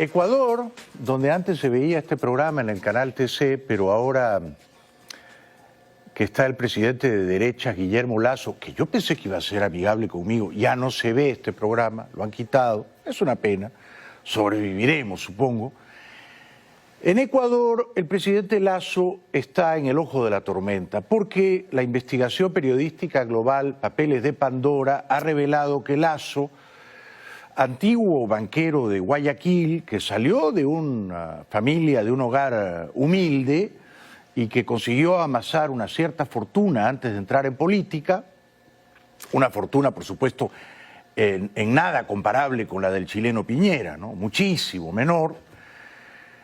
Ecuador, donde antes se veía este programa en el canal TC, pero ahora que está el presidente de derechas, Guillermo Lasso, que yo pensé que iba a ser amigable conmigo, ya no se ve este programa, lo han quitado, es una pena, sobreviviremos, supongo. En Ecuador, el presidente Lasso está en el ojo de la tormenta porque la investigación periodística global Papeles de Pandora ha revelado que Lasso, antiguo banquero de Guayaquil, que salió de una familia, de un hogar humilde y que consiguió amasar una cierta fortuna antes de entrar en política, una fortuna, por supuesto, en nada comparable con la del chileno Piñera, ¿no? Muchísimo menor.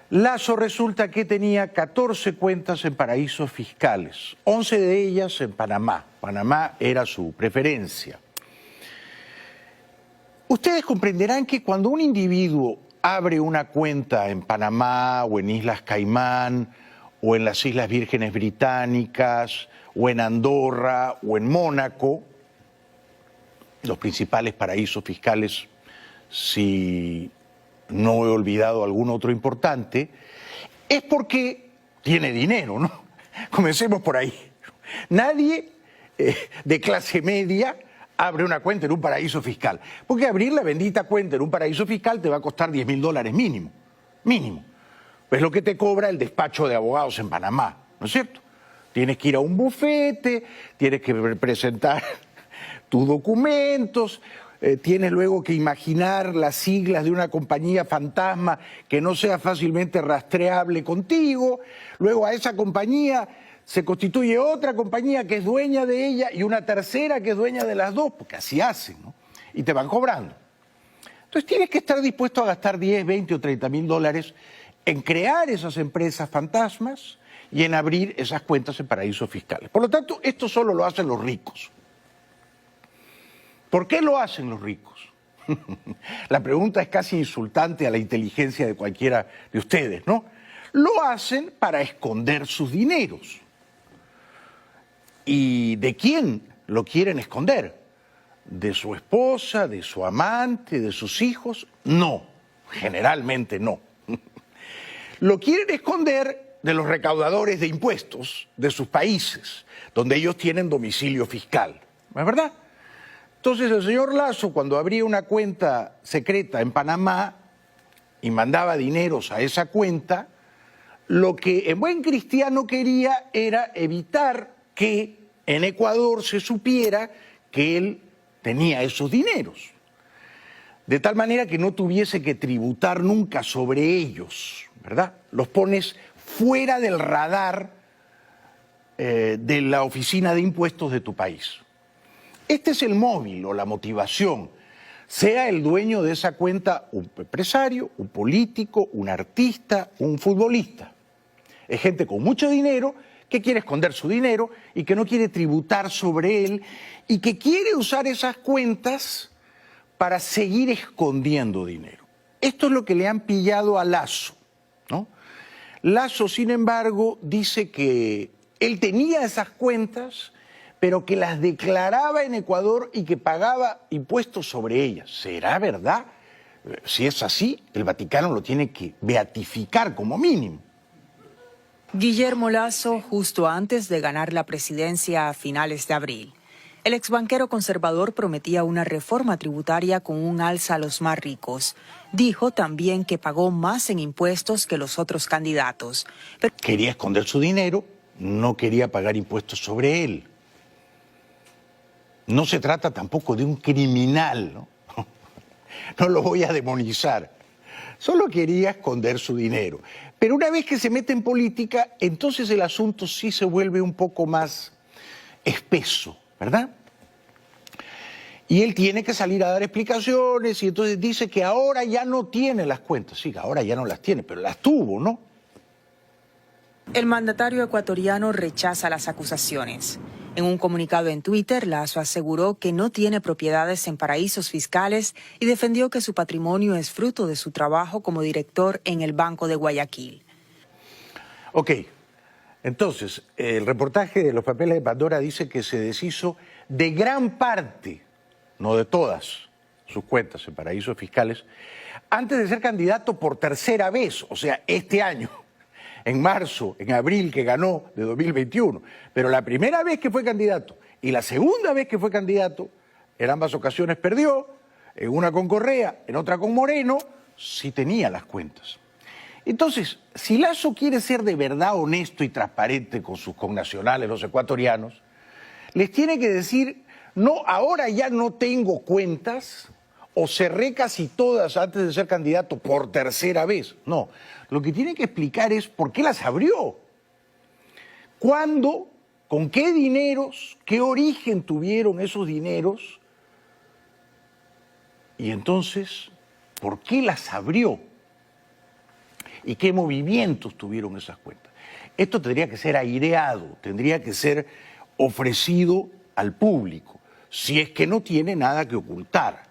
Lasso resulta que tenía 14 cuentas en paraísos fiscales, 11 de ellas en Panamá. Panamá era su preferencia. Ustedes comprenderán que cuando un individuo abre una cuenta en Panamá o en Islas Caimán o en las Islas Vírgenes Británicas o en Andorra o en Mónaco, los principales paraísos fiscales, si no he olvidado algún otro importante, es porque tiene dinero, ¿no? Comencemos por ahí. Nadie de clase media abre una cuenta en un paraíso fiscal, porque abrir la bendita cuenta en un paraíso fiscal te va a costar $10.000 mínimo, mínimo. Es lo que te cobra el despacho de abogados en Panamá, ¿no es cierto? Tienes que ir a un bufete, tienes que presentar tus documentos, tienes luego que imaginar las siglas de una compañía fantasma que no sea fácilmente rastreable contigo, luego a esa compañía se constituye otra compañía que es dueña de ella y una tercera que es dueña de las dos, porque así hacen, ¿no? Y te van cobrando. Entonces tienes que estar dispuesto a gastar 10, 20 o 30 mil dólares en crear esas empresas fantasmas y en abrir esas cuentas en paraísos fiscales. Por lo tanto, esto solo lo hacen los ricos. ¿Por qué lo hacen los ricos? La pregunta es casi insultante a la inteligencia de cualquiera de ustedes, ¿no? Lo hacen para esconder sus dineros. ¿Y de quién lo quieren esconder? ¿De su esposa, de su amante, de sus hijos? No, generalmente no. Lo quieren esconder de los recaudadores de impuestos de sus países, donde ellos tienen domicilio fiscal, ¿no es verdad? Entonces el señor Lasso, cuando abría una cuenta secreta en Panamá y mandaba dineros a esa cuenta, lo que en buen cristiano quería era evitar que en Ecuador se supiera que él tenía esos dineros, de tal manera que no tuviese que tributar nunca sobre ellos, ¿verdad? Los pones fuera del radar de la oficina de impuestos de tu país. Este es el móvil o la motivación, sea el dueño de esa cuenta un empresario, un político, un artista, un futbolista. Es gente con mucho dinero que quiere esconder su dinero y que no quiere tributar sobre él y que quiere usar esas cuentas para seguir escondiendo dinero. Esto es lo que le han pillado a Lasso, ¿no? Lasso, sin embargo, dice que él tenía esas cuentas, pero que las declaraba en Ecuador y que pagaba impuestos sobre ellas. ¿Será verdad? Si es así, el Vaticano lo tiene que beatificar como mínimo. Guillermo Lasso, justo antes de ganar la presidencia a finales de abril. El exbanquero conservador prometía una reforma tributaria con un alza a los más ricos. Dijo también que pagó más en impuestos que los otros candidatos. Quería esconder su dinero, no quería pagar impuestos sobre él. No se trata tampoco de un criminal, ¿no? No lo voy a demonizar. Solo quería esconder su dinero. Pero una vez que se mete en política, entonces el asunto sí se vuelve un poco más espeso, ¿verdad? Y él tiene que salir a dar explicaciones y entonces dice que ahora ya no tiene las cuentas. Sí, ahora ya no las tiene, pero las tuvo, ¿no? El mandatario ecuatoriano rechaza las acusaciones. En un comunicado en Twitter, Lasso aseguró que no tiene propiedades en paraísos fiscales y defendió que su patrimonio es fruto de su trabajo como director en el Banco de Guayaquil. Ok, entonces, el reportaje de los Papeles de Pandora dice que se deshizo de gran parte, no de todas, sus cuentas en paraísos fiscales, antes de ser candidato por tercera vez, o sea, este año, en marzo, en abril, que ganó de 2021. Pero la primera vez que fue candidato y la segunda vez que fue candidato, en ambas ocasiones perdió, en una con Correa, en otra con Moreno, sí tenía las cuentas. Entonces, si Lasso quiere ser de verdad honesto y transparente con sus connacionales, los ecuatorianos, les tiene que decir, no, ahora ya no tengo cuentas, o cerré casi todas antes de ser candidato por tercera vez. No, lo que tiene que explicar es por qué las abrió. ¿Cuándo? ¿Con qué dineros? ¿Qué origen tuvieron esos dineros? Y entonces, ¿por qué las abrió? ¿Y qué movimientos tuvieron esas cuentas? Esto tendría que ser aireado, tendría que ser ofrecido al público, si es que no tiene nada que ocultar.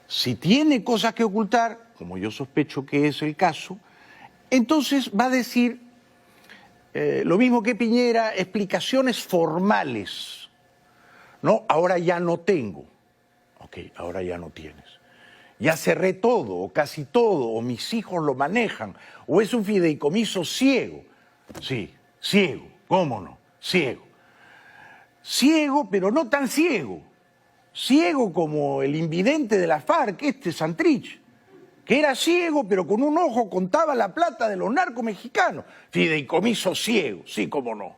Si tiene cosas que ocultar, como yo sospecho que es el caso, entonces va a decir lo mismo que Piñera, explicaciones formales. No, ahora ya no tengo. Ok, ahora ya no tienes. Ya cerré todo, o casi todo, o mis hijos lo manejan, o es un fideicomiso ciego. Sí, ciego, ¿cómo no? Ciego. Ciego, pero no tan ciego. Ciego como el invidente de la FARC, Santrich, que era ciego, pero con un ojo contaba la plata de los narcos mexicanos. Fideicomiso ciego, sí, cómo no.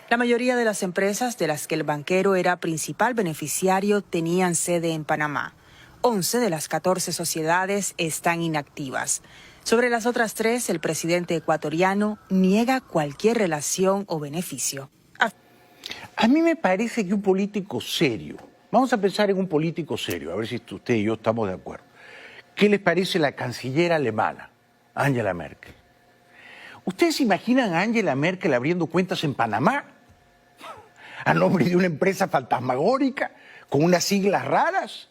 La mayoría de las empresas de las que el banquero era principal beneficiario tenían sede en Panamá. 11 de las 14 sociedades están inactivas. Sobre las otras 3, el presidente ecuatoriano niega cualquier relación o beneficio. A mí me parece que un político serio, vamos a pensar en un político serio, a ver si usted y yo estamos de acuerdo. ¿Qué les parece la canciller alemana, Angela Merkel? ¿Ustedes se imaginan a Angela Merkel abriendo cuentas en Panamá? A nombre de una empresa fantasmagórica, con unas siglas raras,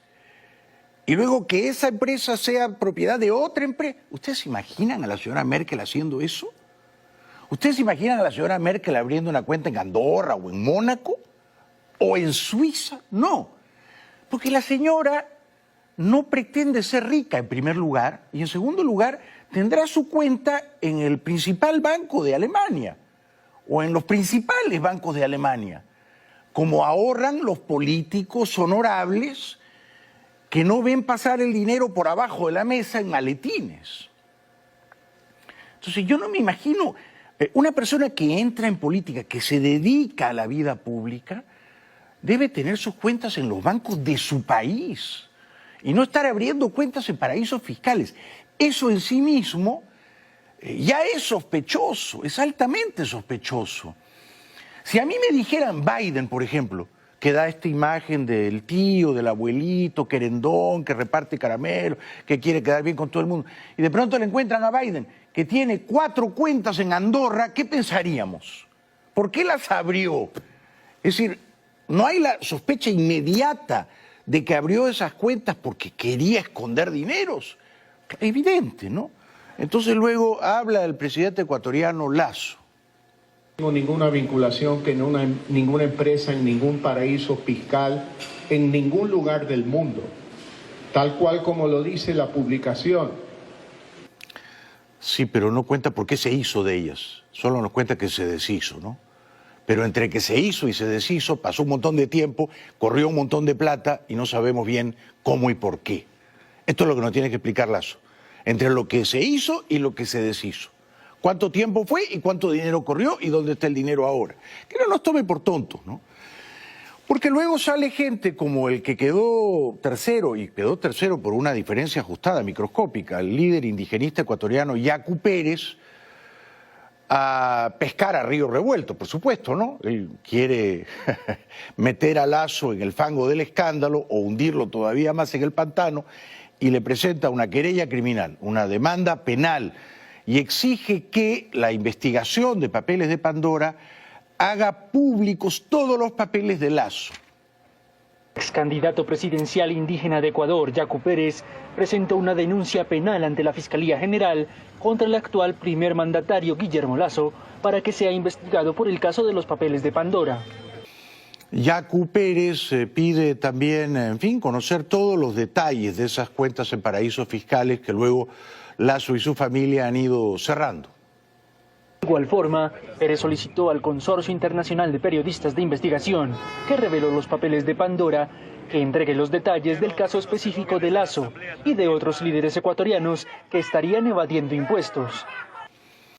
y luego que esa empresa sea propiedad de otra empresa. ¿Ustedes se imaginan a la señora Merkel haciendo eso? ¿Ustedes se imaginan a la señora Merkel abriendo una cuenta en Andorra o en Mónaco? ¿O en Suiza? No, porque la señora no pretende ser rica en primer lugar, y en segundo lugar tendrá su cuenta en el principal banco de Alemania, o en los principales bancos de Alemania, como ahorran los políticos honorables que no ven pasar el dinero por abajo de la mesa en maletines. Entonces yo no me imagino una persona que entra en política, que se dedica a la vida pública, debe tener sus cuentas en los bancos de su país y no estar abriendo cuentas en paraísos fiscales. Eso en sí mismo ya es sospechoso, es altamente sospechoso. Si a mí me dijeran Biden, por ejemplo, que da esta imagen del tío, del abuelito, querendón, que reparte caramelo, que quiere quedar bien con todo el mundo, y de pronto le encuentran a Biden que tiene 4 cuentas en Andorra, ¿qué pensaríamos? ¿Por qué las abrió? Es decir, no hay la sospecha inmediata de que abrió esas cuentas porque quería esconder dineros. Evidente, ¿no? Entonces luego habla el presidente ecuatoriano Lasso. No tengo ninguna vinculación que ninguna empresa en ningún paraíso fiscal, en ningún lugar del mundo, tal cual como lo dice la publicación. Sí, pero no cuenta por qué se hizo de ellas, solo nos cuenta que se deshizo, ¿no? Pero entre que se hizo y se deshizo pasó un montón de tiempo, corrió un montón de plata y no sabemos bien cómo y por qué. Esto es lo que nos tiene que explicar Lasso, entre lo que se hizo y lo que se deshizo. ¿Cuánto tiempo fue y cuánto dinero corrió y dónde está el dinero ahora? Que no nos tome por tontos, ¿no? Porque luego sale gente como el que quedó tercero, y quedó tercero por una diferencia ajustada, microscópica, el líder indigenista ecuatoriano Yacu Pérez, a pescar a río revuelto, por supuesto, ¿no? Él quiere meter a Lasso en el fango del escándalo o hundirlo todavía más en el pantano, y le presenta una querella criminal, una demanda penal, y exige que la investigación de papeles de Pandora haga públicos todos los papeles de Lasso. Ex candidato presidencial indígena de Ecuador, Yacu Pérez, presentó una denuncia penal ante la Fiscalía General contra el actual primer mandatario Guillermo Lasso para que sea investigado por el caso de los papeles de Pandora. Yacu Pérez pide también, en fin, conocer todos los detalles de esas cuentas en paraísos fiscales que luego Lasso y su familia han ido cerrando. De igual forma, Pérez solicitó al Consorcio Internacional de Periodistas de Investigación, que reveló los papeles de Pandora, que entregue los detalles del caso específico de Lasso y de otros líderes ecuatorianos que estarían evadiendo impuestos.